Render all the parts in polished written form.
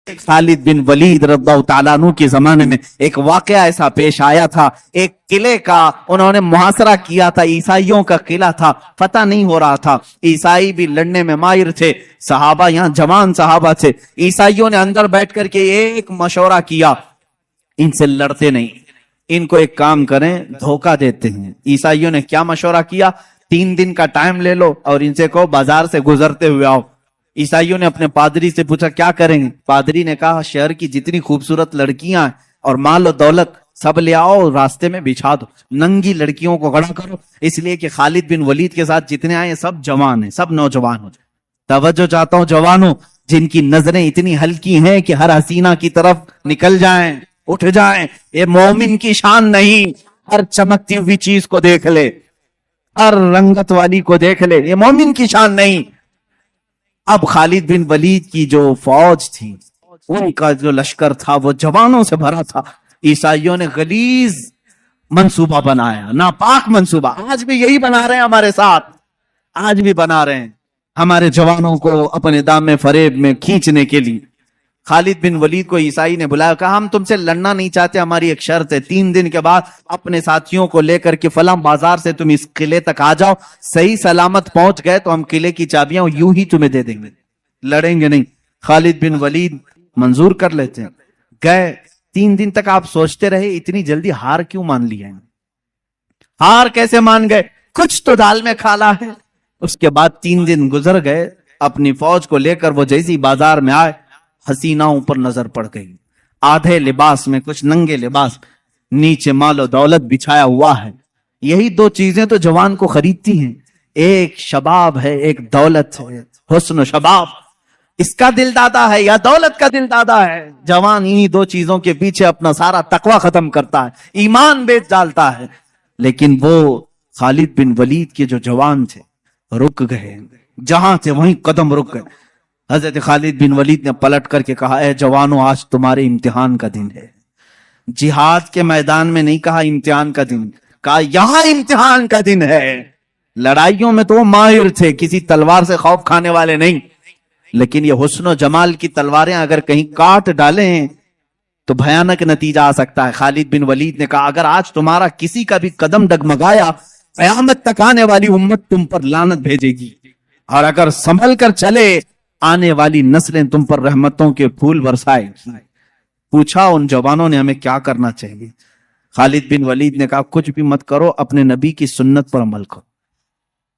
खालिद बिन वलीद रज़ियल्लाहु ताला अन्हु के जमाने में एक वाकया ऐसा पेश आया था। एक किले का उन्होंने मुहासरा किया था, ईसाइयों का किला था, फतह नहीं हो रहा था। ईसाई भी लड़ने में माहिर थे, सहाबा यहाँ जवान सहाबा थे। ईसाइयों ने अंदर बैठ करके एक मशवरा किया, इनसे लड़ते नहीं, इनको एक काम करें, धोखा देते हैं। ईसाइयों ने क्या मशवरा किया, 3 दिन का टाइम ले लो और इनसे कहो बाजार से गुजरते हुए आओ। ईसाइयों ने अपने पादरी से पूछा क्या करेंगे। पादरी ने कहा शहर की जितनी खूबसूरत लड़कियां और माल और दौलत सब ले आओ, रास्ते में बिछा दो, नंगी लड़कियों को खड़ा करो, इसलिए कि खालिद बिन वलीद के साथ जितने आए सब जवान हैं, सब नौजवान हो जाए। तवज्जो चाहता हूं जवानों, जिनकी नजरें इतनी हल्की हैं कि हर हसीना की तरफ निकल जाएं, उठ जाएं। ये मोमिन की शान नहीं, हर चमकती हुई चीज को देख ले, हर रंगत वाली को देख ले, ये मोमिन की शान नहीं। अब खालिद बिन वलीद की जो फौज थी, उनका जो लश्कर था वो जवानों से भरा था। ईसाइयों ने गलीज मंसूबा बनाया, नापाक मंसूबा। आज भी यही बना रहे हैं हमारे साथ, आज भी बना रहे हैं हमारे जवानों को अपने दाम फरेब में खींचने के लिए। खालिद बिन वलीद को ईसाई ने बुलाया, कहा हम तुमसे लड़ना नहीं चाहते, हमारी एक शर्त है, 3 दिन के बाद अपने साथियों को लेकर के फलां बाजार से तुम इस किले तक आ जाओ, सही सलामत पहुंच गए तो हम किले की चाबियां यूं ही तुम्हें दे देंगे, लड़ेंगे नहीं। खालिद बिन वलीद मंजूर कर लेते हैं, गए। 3 दिन तक आप सोचते रहे इतनी जल्दी हार क्यों मान लिया है, हार कैसे मान गए, कुछ तो दाल में खाला है। उसके बाद 3 दिन गुजर गए, अपनी फौज को लेकर वो जैसी बाजार में आए, हसीनाओं पर नजर पड़ गई, आधे लिबास में, कुछ नंगे लिबास, नीचे माल और दौलत बिछाया हुआ है। यही 2 चीजें तो जवान को खरीदती हैं, एक शबाब है, एक दौलत है, हुस्न शबाब, इसका दिल दादा है या दौलत का दिल दादा है। जवान इन्हीं 2 चीजों के पीछे अपना सारा तकवा खत्म करता है, ईमान बेच डालता है। लेकिन वो खालिद बिन वलीद के जो जवान थे रुक गए, जहां थे वहीं कदम रुक गए। हजरत खालिद बिन वलीद ने पलट करके कहा, ए जवानों, आज तुम्हारे इम्तिहान का दिन है। जिहाद के मैदान में नहीं कहा इम्तिहान का दिन, कहा यहां इम्तिहान का दिन है। लड़ाइयों में तो वो माहिर थे, किसी तलवार से खौफ खाने वाले नहीं, लेकिन ये हुस्न और जमाल की तलवारें अगर कहीं काट डालें तो भयानक नतीजा आ सकता है। खालिद बिन वलीद ने कहा अगर आज तुम्हारा किसी का भी कदम डगमगाया, कयामत तक आने वाली उम्मत तुम पर लानत भेजेगी, और अगर संभल कर चले आने वाली नस्लें तुम पर रहमतों के फूल बरसाए। पूछा उन जवानों ने हमें क्या करना चाहिए। खालिद बिन वलीद ने कहा कुछ भी मत करो, अपने नबी की सुन्नत पर अमल करो।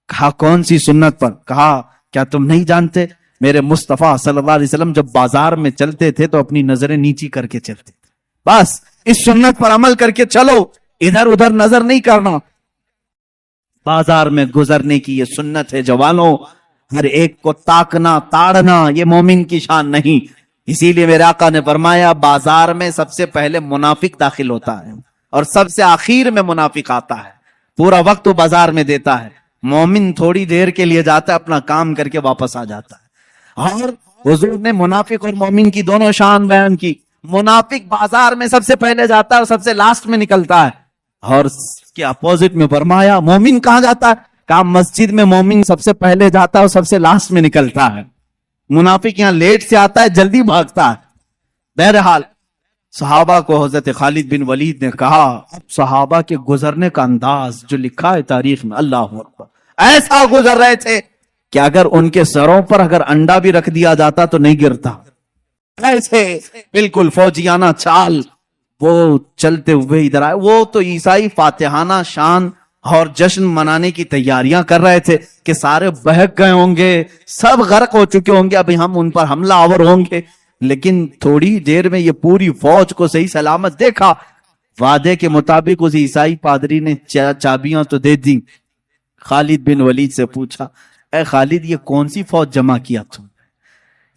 कहा कौन सी सुन्नत पर। कहा क्या तुम नहीं जानते मेरे मुस्तफा सल्लल्लाहु अलैहि वसल्लम जब बाजार में चलते थे तो अपनी नजरें नीची करके चलते थे, बस इस सुन्नत पर अमल करके चलो, इधर उधर नजर नहीं करना। बाजार में गुजरने की ये सुन्नत है जवानों, हर एक को ताकना ताड़ना ये मोमिन की शान नहीं। इसीलिए मेरे आका ने फरमाया बाजार में सबसे पहले मुनाफिक दाखिल होता है और सबसे आखिर में मुनाफिक आता है, पूरा वक्त वो बाजार में देता है। मोमिन थोड़ी देर के लिए जाता है, अपना काम करके वापस आ जाता है। और हुजूर ने मुनाफिक और मोमिन की दोनों शान बयान की। मुनाफिक बाजार में सबसे पहले जाता है और सबसे लास्ट में निकलता है, और इसके अपोजिट में फरमाया मोमिन कहां जाता है, कहा मस्जिद में मोमिन सबसे पहले जाता है और सबसे लास्ट में निकलता है। मुनाफिक यहां लेट से आता है, जल्दी भागता है। बहरहाल सहाबा को हजरत खालिद बिन वलीद ने कहा, अब सहाबा के गुजरने का अंदाज जो लिखा है तारीख में, अल्लाह अकबर, ऐसा गुजर रहे थे कि अगर उनके सरों पर अगर अंडा भी रख दिया जाता तो नहीं गिरता। ऐसे बिल्कुल फौजियाना चाल, वो चलते हुए इधर आए। वो तो ईसाई फातिहाना शान और जश्न मनाने की तैयारियां कर रहे थे कि सारे बहक गए होंगे, सब गर्क हो चुके होंगे, अभी हम उन पर हमला आवर होंगे। लेकिन थोड़ी देर में ये पूरी फौज को सही सलामत देखा। वादे के मुताबिक उस ईसाई पादरी ने चाबियां तो दे दी। खालिद बिन वलीद से पूछा, ए खालिद ये कौन सी फौज जमा किया तुम,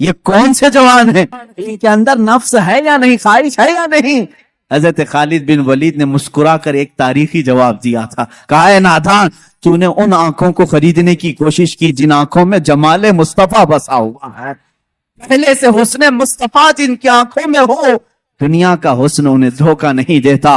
ये कौन से जवान है, इनके अंदर नफ्स है या नहीं, ख्वाहिश है या नहीं। हजरत खालिद बिन वलीद ने मुस्कुरा कर एक तारीखी जवाब दिया था। कहा है नादान, तूने उन आंखों को खरीदने की कोशिश की जिन आंखों में जमाले मुस्तफा बसा हुआ है। पहले से हुस्ने मुस्तफा जिनकी आंखों में हो, दुनिया का हुस्न उन्हें धोखा नहीं देता।